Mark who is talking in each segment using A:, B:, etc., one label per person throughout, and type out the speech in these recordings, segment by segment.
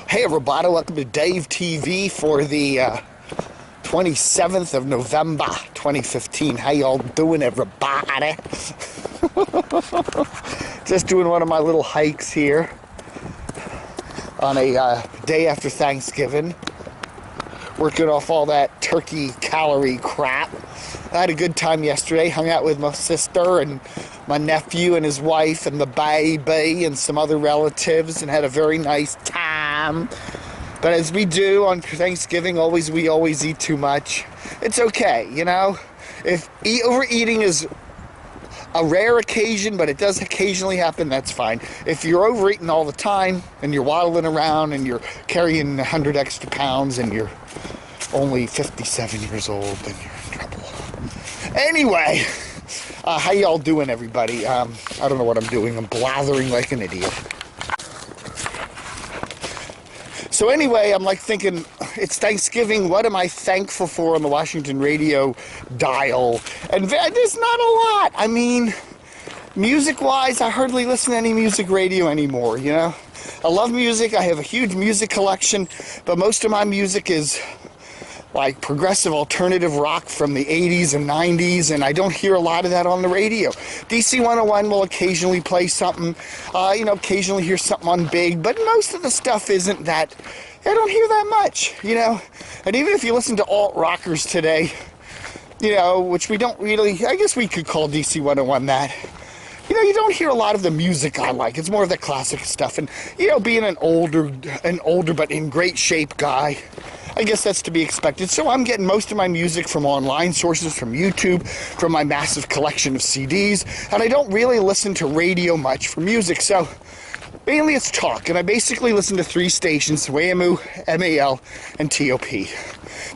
A: Hey everybody, welcome to Dave TV for the 27th of November 2015. How y'all doing, everybody? Just doing one of my little hikes here on a day after Thanksgiving. Working off all that turkey calorie crap. I had a good time yesterday, hung out with my sister and my nephew and his wife and the baby and some other relatives and had a very nice time. But as we do on Thanksgiving, we always eat too much. It's okay, you know? If overeating is a rare occasion, but it does occasionally happen, that's fine. If you're overeating all the time and you're waddling around and you're carrying 100 extra pounds and you're only 57 years old, then you're in trouble. Anyway, how y'all doing, everybody? I don't know what I'm doing. I'm blathering like an idiot. So anyway, I'm like thinking, it's Thanksgiving. What am I thankful for on the Washington radio dial? And there's not a lot. I mean, music-wise, I hardly listen to any music radio anymore, you know? I love music. I have a huge music collection, but most of my music is like progressive alternative rock from the 80s and 90s, and I don't hear a lot of that on the radio. DC 101 will occasionally play something, occasionally hear something on Big, but most of the stuff isn't that, I don't hear that much, you know. And even if you listen to alt rockers today, you know, which we don't really, I guess we could call DC 101 that, you know, you don't hear a lot of the music I like. It's more of the classic stuff. And, you know, being an older but in great shape guy, I guess that's to be expected. So I'm getting most of my music from online sources, from YouTube, from my massive collection of CDs, and I don't really listen to radio much for music. So mainly it's talk, and I basically listen to 3 stations: WAMU, MAL, and TOP.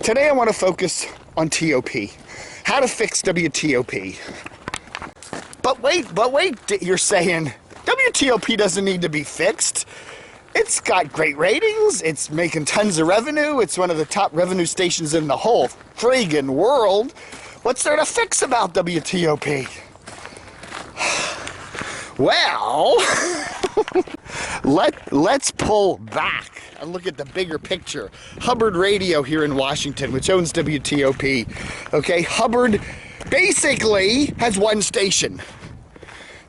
A: Today I want to focus on TOP. How to fix WTOP. But wait, you're saying WTOP doesn't need to be fixed. It's got great ratings, it's making tons of revenue, it's one of the top revenue stations in the whole friggin' world. What's there to fix about WTOP? Well, let's pull back and look at the bigger picture. Hubbard Radio here in Washington, which owns WTOP, okay? Hubbard basically has one station.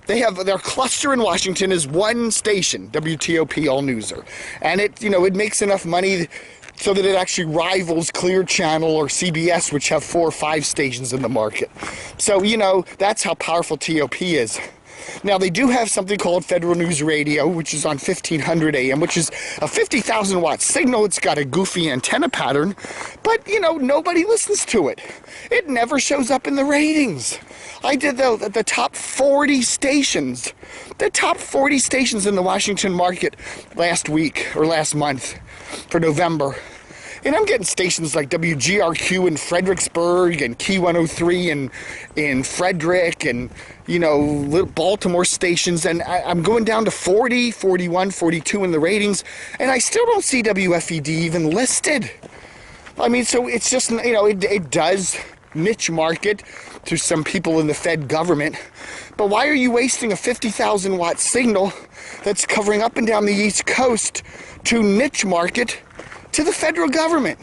A: They have their cluster in Washington is one station, WTOP All Newser, and it makes enough money so that it actually rivals Clear Channel or CBS, which have 4 or 5 stations in the market. So that's how powerful TOP is. Now they do have something called Federal News Radio, which is on 1500 AM, which is a 50,000 watt signal. It's got a goofy antenna pattern, but nobody listens to it. It never shows up in the ratings. I did the top 40 stations. The top 40 stations in the Washington market last week or last month for November. And I'm getting stations like WGRQ in Fredericksburg and Key 103 in Frederick and, little Baltimore stations. And I'm going down to 40, 41, 42 in the ratings. And I still don't see WFED even listed. I mean, so it's just, it does niche market to some people in the Fed government, but why are you wasting a 50,000 watt signal that's covering up and down the East Coast to niche market to the federal government?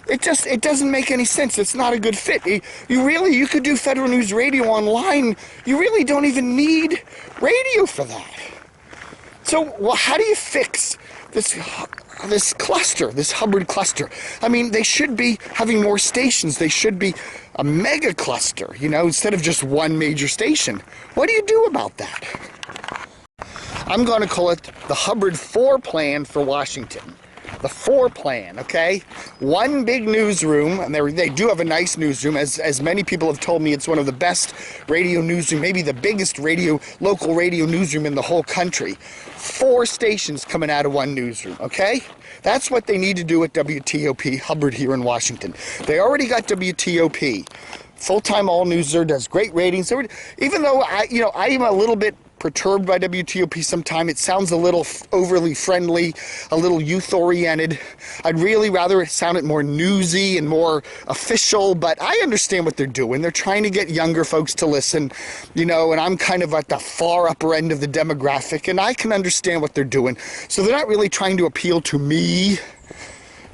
A: It doesn't make any sense. It's not a good fit. You could do Federal News Radio online. You really don't even need radio for that. So, well, how do you fix this cluster, this Hubbard cluster? I mean, they should be having more stations. They should be a mega cluster, instead of just one major station. What do you do about that? I'm going to call it the Hubbard 4 plan for Washington. The 4 plan, okay? One big newsroom, and they do have a nice newsroom. As many people have told me, it's one of the best radio newsroom, maybe the biggest local radio newsroom in the whole country. 4 stations coming out of one newsroom, okay? That's what they need to do at WTOP Hubbard here in Washington. They already got WTOP. Full-time all-newser, does great ratings. Even though I am a little bit perturbed by WTOP sometimes. It sounds a little overly friendly, a little youth-oriented. I'd really rather it sounded more newsy and more official, but I understand what they're doing. They're trying to get younger folks to listen, you know, and I'm kind of at the far upper end of the demographic, and I can understand what they're doing. So they're not really trying to appeal to me,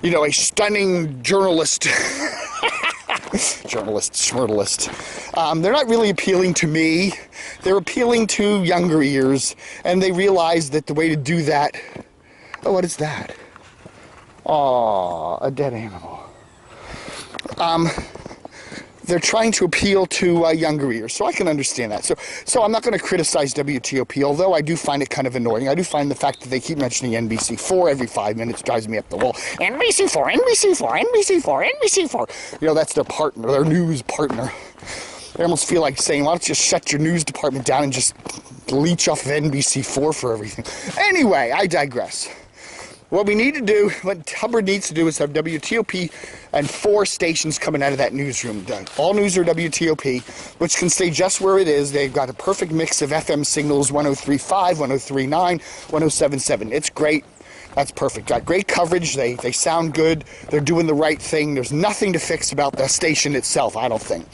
A: you know, a stunning journalist. Schmurtalist. They're not really appealing to me. They're appealing to younger ears, and they realize that the way to do that... Oh, what is that? Aw, a dead animal. They're trying to appeal to younger ears, so I can understand that. So I'm not going to criticize WTOP, although I do find it kind of annoying. I do find the fact that they keep mentioning NBC4 every 5 minutes drives me up the wall. NBC4, NBC4, NBC4, NBC4. You know, that's their partner, their news partner. I almost feel like saying, why don't you just shut your news department down and just leech off of NBC4 for everything. Anyway, I digress. What we need to do, what Hubbard needs to do, is have WTOP and 4 stations coming out of that newsroom. All news are WTOP, which can stay just where it is. They've got a perfect mix of FM signals, 103.5, 103.9, 107.7. It's great. That's perfect. Got great coverage. They sound good. They're doing the right thing. There's nothing to fix about the station itself, I don't think.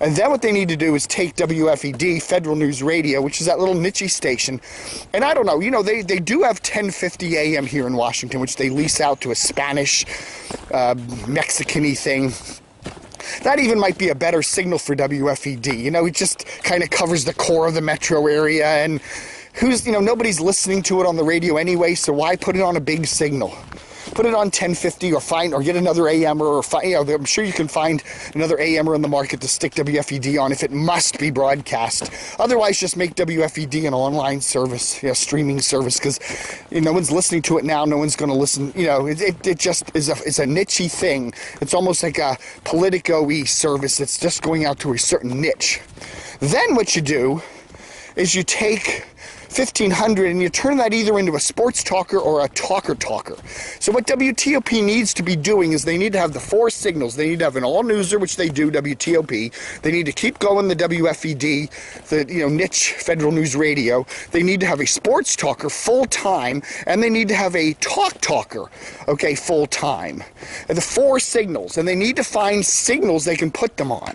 A: And then what they need to do is take WFED, Federal News Radio, which is that little niche station. And I don't know, you know, they do have 1050 AM here in Washington, which they lease out to a Spanish, Mexican-y thing. That even might be a better signal for WFED. You know, it just kind of covers the core of the metro area, and nobody's listening to it on the radio anyway, so why put it on a big signal? Put it on 1050 or get another AMer, or I'm sure you can find another AMer in the market to stick WFED on if it must be broadcast. Otherwise, just make WFED an online service, streaming service, because no one's listening to it now. No one's going to listen. It just is it's a niche-y thing. It's almost like a Politico-y service. It's just going out to a certain niche. Then what you do is you take 1500 and you turn that either into a sports talker or a talker. So what WTOP needs to be doing is they need to have the 4 signals. They need to have an all-newser, which they do, WTOP. They need to keep going the WFED, the niche Federal News Radio. They need to have a sports talker full-time, and they need to have a talker, okay, full-time. And the 4 signals, and they need to find signals they can put them on.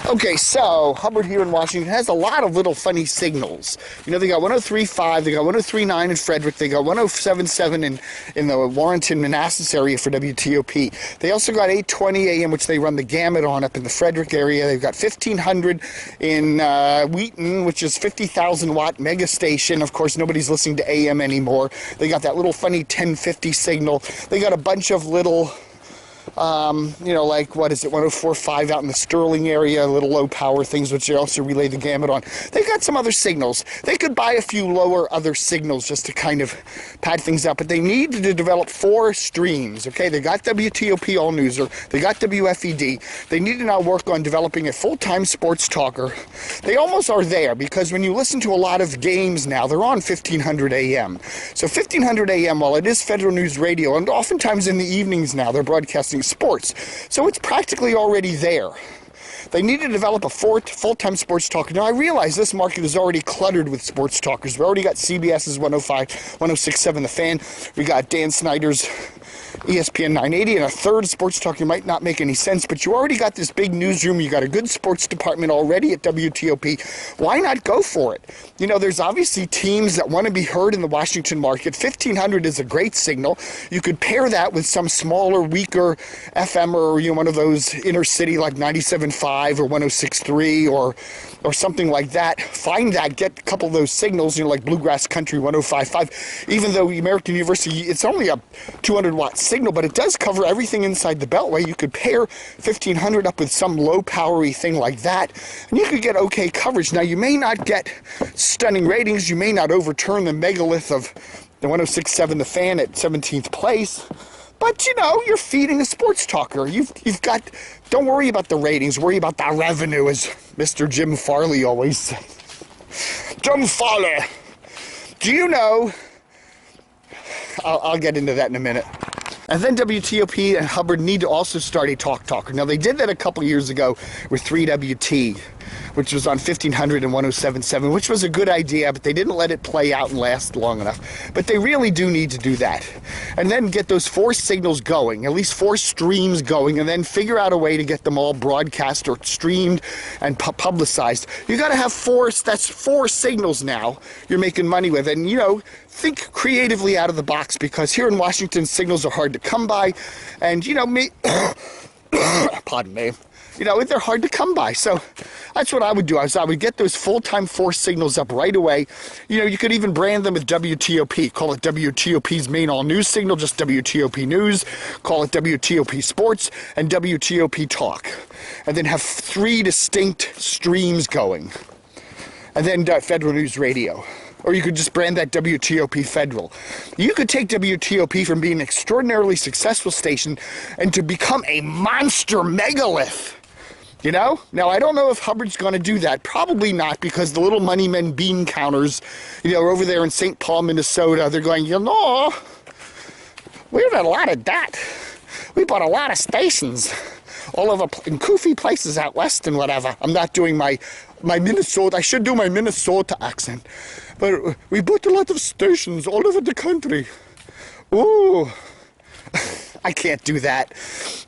A: Okay, so Hubbard here in Washington has a lot of little funny signals. They got 103.5, they got 103.9 in Frederick, they got 107.7 in the Warrenton, Manassas area for WTOP. They also got 820 AM, which they run the gamut on up in the Frederick area. They've got 1500 in Wheaton, which is 50,000 watt mega station. Of course, nobody's listening to AM anymore. They got that little funny 1050 signal. They got a bunch of little... like, what is it, 104.5 out in the Sterling area, little low power things, which they also relay the gamut on. They've got some other signals. They could buy a few lower other signals just to kind of pad things out, but they need to develop 4 streams, okay? They got WTOP All Newser, they got WFED. They need to now work on developing a full-time sports talker. They almost are there, because when you listen to a lot of games now, they're on 1500 AM. So 1500 AM, while it is Federal News Radio, and oftentimes in the evenings now, they're broadcasting sports. So it's practically already there. They need to develop a full-time sports talker. Now, I realize this market is already cluttered with sports talkers. We already got CBS's 105, 106.7 The Fan. We got Dan Snyder's ESPN 980, and a third sports talker might not make any sense, but you already got this big newsroom. You got a good sports department already at WTOP. Why not go for it? There's obviously teams that want to be heard in the Washington market. 1500 is a great signal. You could pair that with some smaller, weaker FM or one of those inner city like 97.5 or 106.3 or something like that. Find that, get a couple of those signals, like Bluegrass Country 105.5. Even though American University, it's only a 200 watt signal, but it does cover everything inside the Beltway. You could pair 1500 up with some low powery thing like that, and you could get okay coverage. Now, you may not get stunning ratings. You may not overturn the megalith of the 106.7 The Fan at 17th place, but you're feeding a sports talker. You've got, don't worry about the ratings, worry about the revenue, as Mr. Jim Farley always says. Jim Farley. Do you know, I'll get into that in a minute. And then WTOP and Hubbard need to also start a talker. Now, they did that a couple years ago with 3WT, which was on 1500 and 107.7, which was a good idea, but they didn't let it play out and last long enough. But they really do need to do that. And then get those 4 signals going, at least 4 streams going, and then figure out a way to get them all broadcast or streamed and publicized. You got to have 4, that's 4 signals now you're making money with. And, you know, think creatively out of the box, because here in Washington, signals are hard to come by. And, you know, pardon me. You know, they're hard to come by. So that's what I would do. I would get those full-time 4 signals up right away. You know, you could even brand them with WTOP. Call it WTOP's main all-news signal, just WTOP News. Call it WTOP Sports and WTOP Talk. And then have 3 distinct streams going. And then Federal News Radio. Or you could just brand that WTOP Federal. You could take WTOP from being an extraordinarily successful station and to become a monster megalith. You know? Now, I don't know if Hubbard's going to do that. Probably not, because the little money men bean counters, you know, over there in St. Paul, Minnesota, they're going, you know, we've got a lot of that. We bought a lot of stations all over in goofy places out west and whatever. I'm not doing my Minnesota. I should do my Minnesota accent. But we bought a lot of stations all over the country. Ooh. I can't do that.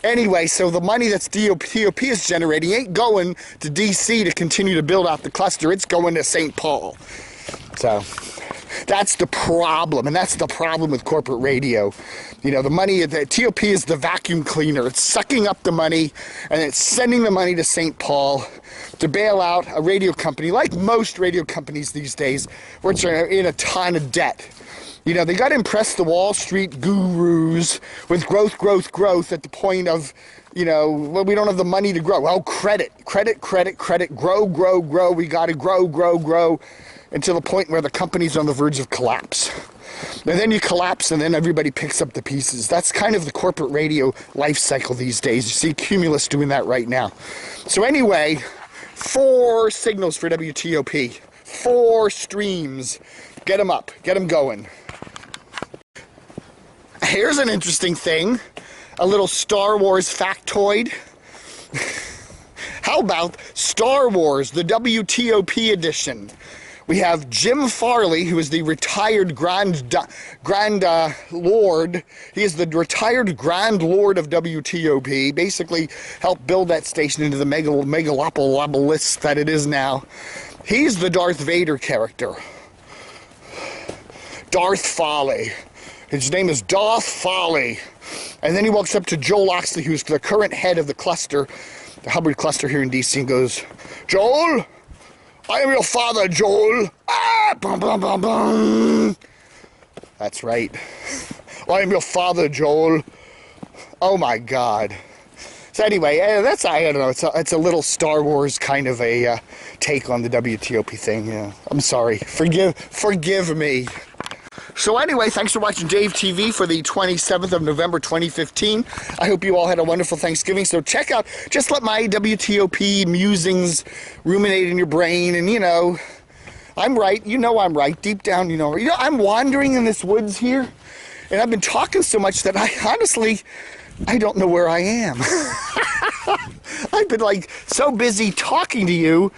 A: Anyway, so the money that's WTOP is generating ain't going to D.C. to continue to build out the cluster. It's going to St. Paul. So that's the problem, and that's the problem with corporate radio. You know, the money, the TOP is the vacuum cleaner. It's sucking up the money, and it's sending the money to St. Paul to bail out a radio company, like most radio companies these days, which are in a ton of debt. You know, they got to impress the Wall Street gurus with growth, growth, growth at the point of, you know, well, we don't have the money to grow. Well, credit, grow, grow, grow. We got to grow, grow, grow until the point where the company's on the verge of collapse. And then you collapse, and then everybody picks up the pieces. That's kind of the corporate radio life cycle these days. You see Cumulus doing that right now. So anyway, 4 signals for WTOP. 4 streams. Get them up. Get them going. Here's an interesting thing. A little Star Wars factoid. How about Star Wars, the WTOP edition? We have Jim Farley, who is the retired Grand Lord. He is the retired Grand Lord of WTOP. Basically helped build that station into the megalopolis that it is now. He's the Darth Vader character. Darth Folly. His name is Darth Folly. And then he walks up to Joel Oxley, who's the current head of the cluster, the Hubbard cluster here in D.C., and goes, Joel, I am your father, Joel. Ah, bum, bum, bum, bum. That's right. I am your father, Joel. Oh, my God. So anyway, that's, I don't know, it's a little Star Wars kind of a take on the WTOP thing. Yeah. I'm sorry. Forgive me. So anyway, thanks for watching Dave TV for the 27th of November 2015. I hope you all had a wonderful Thanksgiving. So check out, just let my WTOP musings ruminate in your brain. And, you know, I'm right. You know I'm right. Deep down, you know, I'm wandering in this woods here. And I've been talking so much that I don't know where I am. I've been, like, so busy talking to you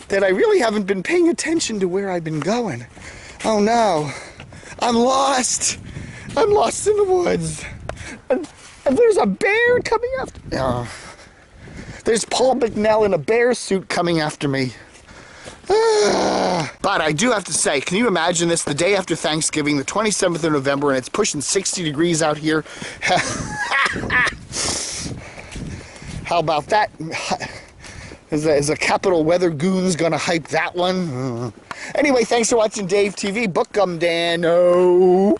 A: that I really haven't been paying attention to where I've been going. Oh, no. I'm lost. I'm lost in the woods. And there's a bear coming after me. Oh. There's Paul McNell in a bear suit coming after me. But I do have to say, can you imagine this? The day after Thanksgiving, the 27th of November, and it's pushing 60 degrees out here. How about that? Is a Capital Weather Goons gonna hype that one? Anyway, thanks for watching Dave TV. Book 'em, Dano.